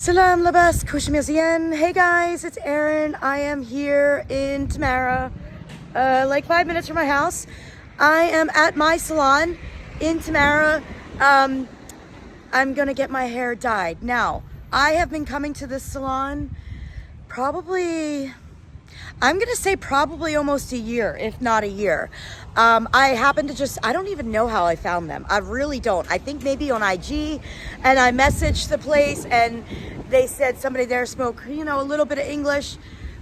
Salam labas kushmizian. Hey guys, it's Erin. I am here in Tamara, like 5 minutes from my house. I am at my salon in Tamara. I'm gonna get my hair dyed. Now, I have been coming to this salon I'm gonna say probably almost a year, if not a year. I happen to I don't even know how I found them. I really don't. I think maybe on IG, and I messaged the place and they said somebody there spoke, a little bit of English.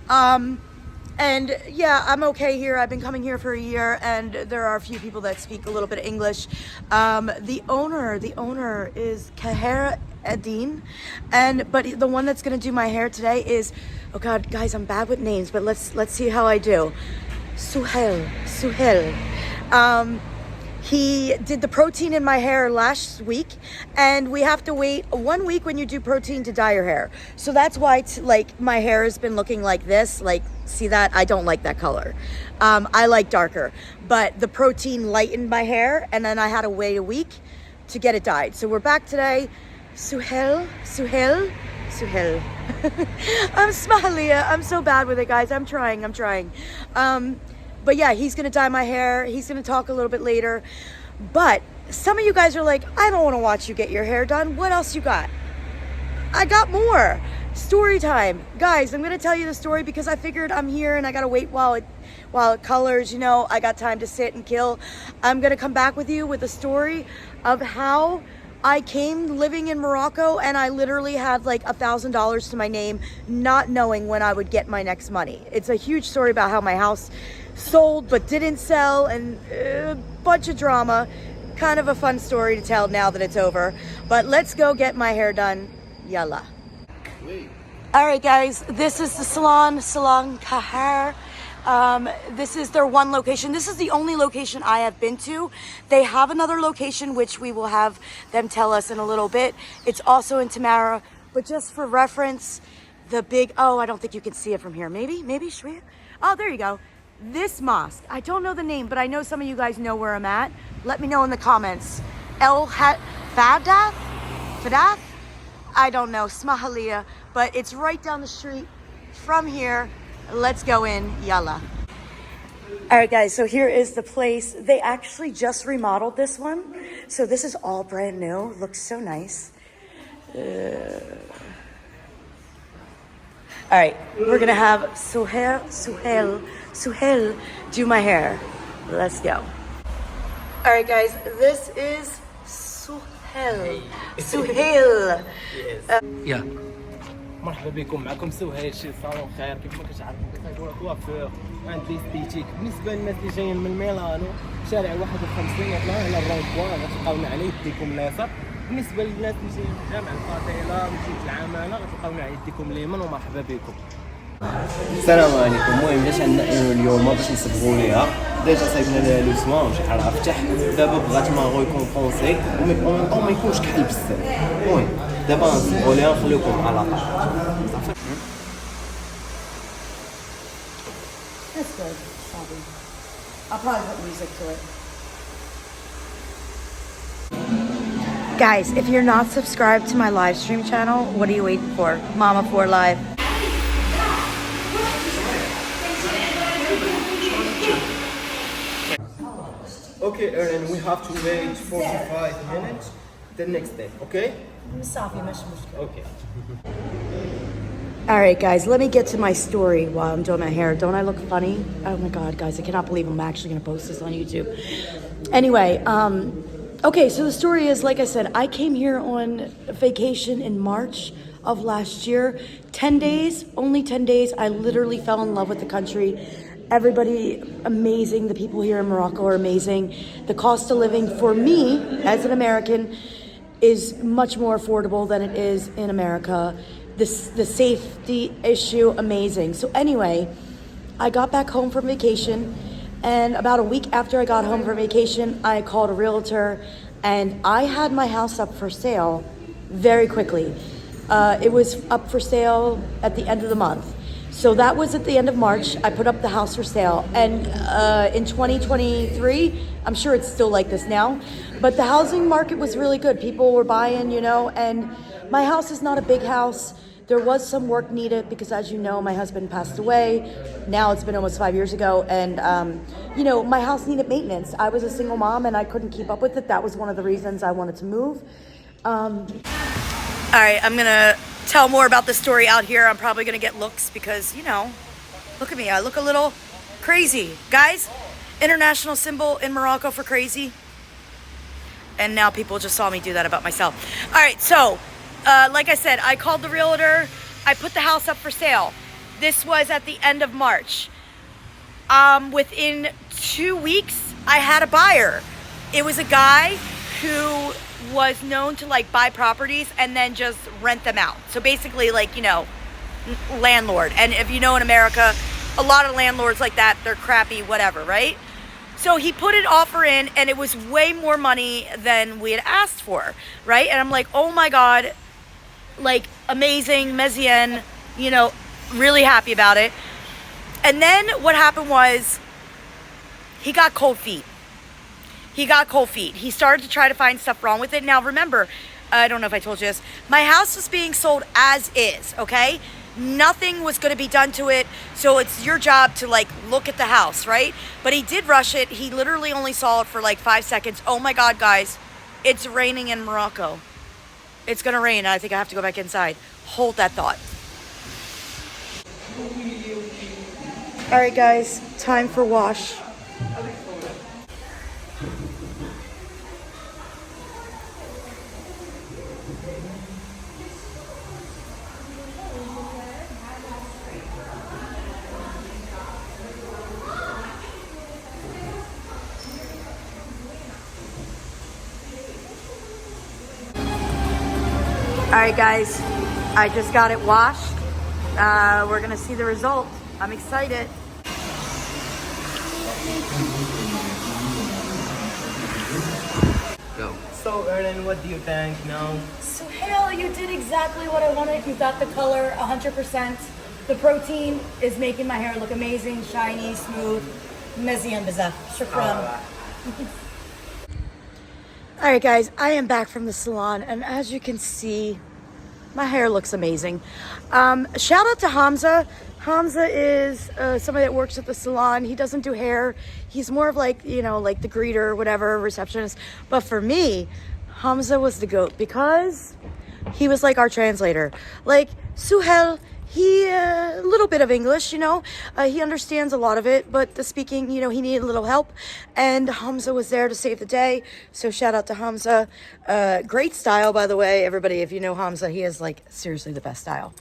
And yeah, I'm okay here. I've been coming here for a year and there are a few people that speak a little bit of English. The owner is Kahera Adine, but the one that's gonna do my hair today is, oh God, guys, I'm bad with names, but let's see how I do. Suhail. He did the protein in my hair last week, and we have to wait 1 week when you do protein to dye your hair. So that's why my hair has been looking like this. Like, see that? I don't like that color. I like darker, but the protein lightened my hair, and then I had to wait a week to get it dyed. So we're back today. Suhail. I'm Smahalia. I'm so bad with it, guys. I'm trying. But yeah, he's gonna dye my hair. He's gonna talk a little bit later. But some of you guys are like, I don't wanna watch you get your hair done. What else you got? I got more. Story time. Guys, I'm gonna tell you the story because I figured I'm here and I gotta wait while it colors, I got time to sit and kill. I'm gonna come back with you with a story of how I came living in Morocco and I literally had like $1,000 to my name, not knowing when I would get my next money. It's a huge story about how my house sold but didn't sell, and a bunch of drama. Kind of a fun story to tell now that it's over. But let's go get my hair done. Yalla. All right, guys, this is the Salon Kahar. This is their one location. This is the only location I have been to. They have another location, which we will have them tell us in a little bit. It's also in Tamara, but just for reference, I don't think you can see it from here. Maybe, Shreya? Oh, there you go. This mosque, I don't know the name, but I know some of you guys know where I'm at. Let me know in the comments. Fadath? I don't know, Smahalia, but it's right down the street from here. Let's go in, yalla. All right, guys, so here is the place. They actually just remodeled this one. So this is all brand new. Looks so nice. All right, we're gonna have Suhail do my hair. Let's go. All right, guys, this is Suhail. يا مرحبا بكم. معكم سهيل، شي صالون خير. كيف ما كتعرفوا كنهضروا كوافور عند لي ستيتيك. بالنسبه للناس اللي جايين من ميلانو، شارع 51 يطلعوا على الرون بوان غتلقاونا على يديكم اليسار. بالنسبه للناس اللي جايين من جامع الفاضله وجهه العماله غتلقاونا على يديكم اليمين. ومرحبا بكم. السلام عليكم. المهم جات عندنا اليوم باش نصبغوا ليها. ديجا صايبنا لها لو سوان وشحال فتح. دابا بغات ماغو يكون فونسي ومن ما يكونش كحل بزاف. المهم دابا نصبغوا ليها نخليكم على طول. That's good, probably. I'll probably put music to it. Guys, if you're not subscribed to my live stream channel, what are you waiting for? Mama4 Live. Okay, Erin, we have to wait 45 minutes. The next day, okay? Okay. All right, guys, let me get to my story while I'm doing my hair. Don't I look funny? Oh my God, guys, I cannot believe I'm actually gonna post this on YouTube. Anyway, okay, so the story is, like I said, I came here on vacation in March of last year. 10 days, only 10 days. I literally fell in love with the country. Everybody amazing. The people here in Morocco are amazing. The cost of living for me as an American is much more affordable than it is in America. The safety issue, amazing. So anyway, I got back home from vacation, and about a week after I got home from vacation, I called a realtor, and I had my house up for sale very quickly. It was up for sale at the end of the month. So that was at the end of March. I put up the house for sale. And in 2023, I'm sure it's still like this now, but the housing market was really good. People were buying, and My house is not a big house. There was some work needed because, as you know, my husband passed away. Now it's been almost 5 years ago. And, you know, my house needed maintenance. I was a single mom and I couldn't keep up with it. That was one of the reasons I wanted to move. All right, I'm going to tell more about the story out here. I'm probably going to get looks because, you know, look at me. I look a little crazy. Guys, international symbol in Morocco for crazy. And now people just saw me do that about myself. All right, so like I said, I called the realtor. I put the house up for sale. This was at the end of March. Within 2 weeks, I had a buyer. It was a guy who was known to like buy properties and then just rent them out. So basically like, you know, landlord. And if you know in America, a lot of landlords like that, they're crappy, whatever, right? So he put an offer in and it was way more money than we had asked for, right? And I'm like, oh my God, like amazing, Mezien, you know, really happy about it. And then what happened was he got cold feet. He got cold feet. He started to try to find stuff wrong with it. Now remember, I don't know if I told you this, my house was being sold as is, okay? Nothing was going to be done to it. So it's your job to like look at the house, right? But he did rush it. He literally only saw it for like 5 seconds. Oh my God, guys, it's raining in Morocco. It's going to rain. I think I have to go back inside. Hold that thought. All right, guys, time for wash. All right, guys, I just got it washed. We're gonna see the result. I'm excited. Go. So Erlen, what do you think now? So Hale, you did exactly what I wanted. You got the color 100%. The protein is making my hair look amazing, shiny, smooth. Mezien bezaf. Shukran. All right, guys, I am back from the salon, and as you can see, my hair looks amazing. Shout out to Hamza. Hamza is somebody that works at the salon. He doesn't do hair. He's more of like, you know, like the greeter, whatever, receptionist. But for me, Hamza was the GOAT because he was like our translator. Like, Suhel, he, a little bit of English, you know, he understands a lot of it, but the speaking, you know, he needed a little help, and Hamza was there to save the day. So shout out to Hamza. Great style, by the way, everybody. If you know Hamza, he is like seriously the best style.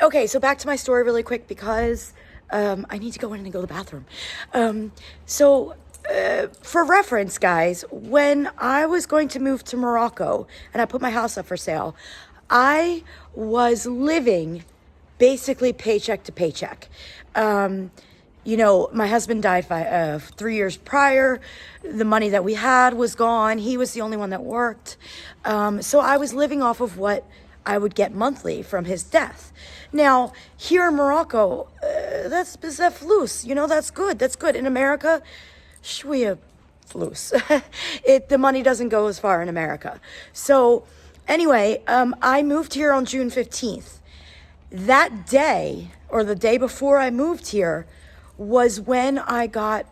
Okay, so back to my story really quick because I need to go in and go to the bathroom. For reference, guys, when I was going to move to Morocco and I put my house up for sale, I was living basically paycheck to paycheck. You know, my husband died 3 years prior. The money that we had was gone. He was the only one that worked. So I was living off of what I would get monthly from his death. Now, here in Morocco, that's flus. You know, that's good. That's good. In America, shwiya flus. The money doesn't go as far in America. So anyway, I moved here on June 15th. That day, or the day before I moved here, was when I got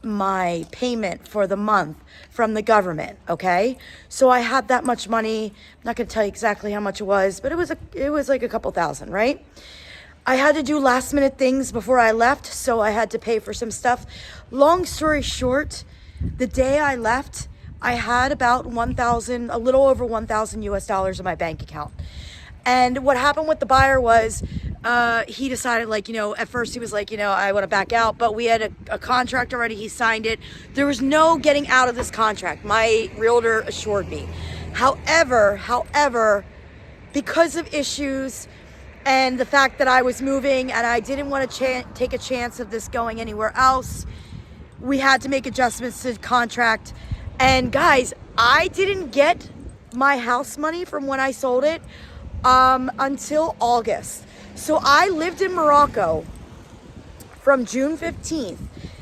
my payment for the month from the government, okay? So I had that much money. I'm not going to tell you exactly how much it was, but it was like a couple thousand, right? I had to do last minute things before I left, so I had to pay for some stuff. Long story short, the day I left, I had about a little over 1,000 US dollars in my bank account. And what happened with the buyer was he decided, like, you know, at first he was like, you know, I want to back out, but we had a contract already. He signed it. There was no getting out of this contract. My realtor assured me. However, because of issues and the fact that I was moving and I didn't want to take a chance of this going anywhere else, we had to make adjustments to the contract. And guys, I didn't get my house money from when I sold it until August. So I lived in Morocco from June 15th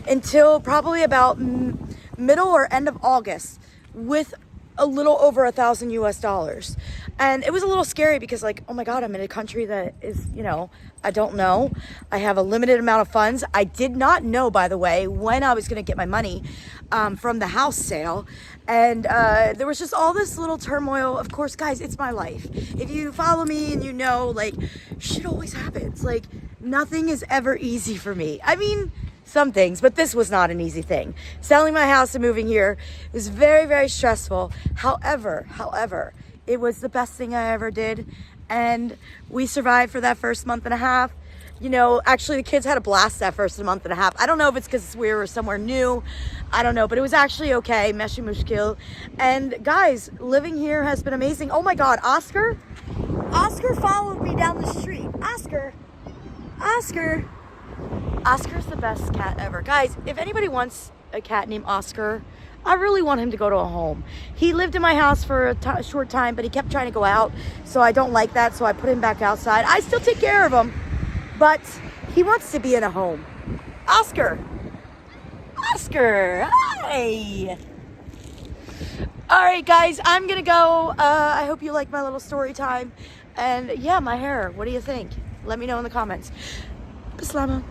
until probably about middle or end of August with a little over $1,000 US. And it was a little scary because like, oh my God, I'm in a country that is, you know, I don't know. I have a limited amount of funds. I did not know, by the way, when I was going to get my money from the house sale. And there was just all this little turmoil. Of course, guys, it's my life. If you follow me and you know, like, shit always happens. Like, nothing is ever easy for me. I mean, some things, but this was not an easy thing. Selling my house and moving here was very, very stressful. However, it was the best thing I ever did. And we survived for that first month and a half. You know, actually the kids had a blast that first month and a half. I don't know if it's because we were somewhere new. I don't know, but it was actually okay. Meshi mushkil. And guys, living here has been amazing. Oh my God, Oscar followed me down the street. Oscar's the best cat ever. Guys, if anybody wants a cat named Oscar, I really want him to go to a home. He lived in my house for a short time, but he kept trying to go out, so I don't like that, so I put him back outside. I still take care of him, but he wants to be in a home. Oscar, hi! All right, guys, I'm gonna go. I hope you like my little story time. And yeah, my hair, what do you think? Let me know in the comments. Bislama.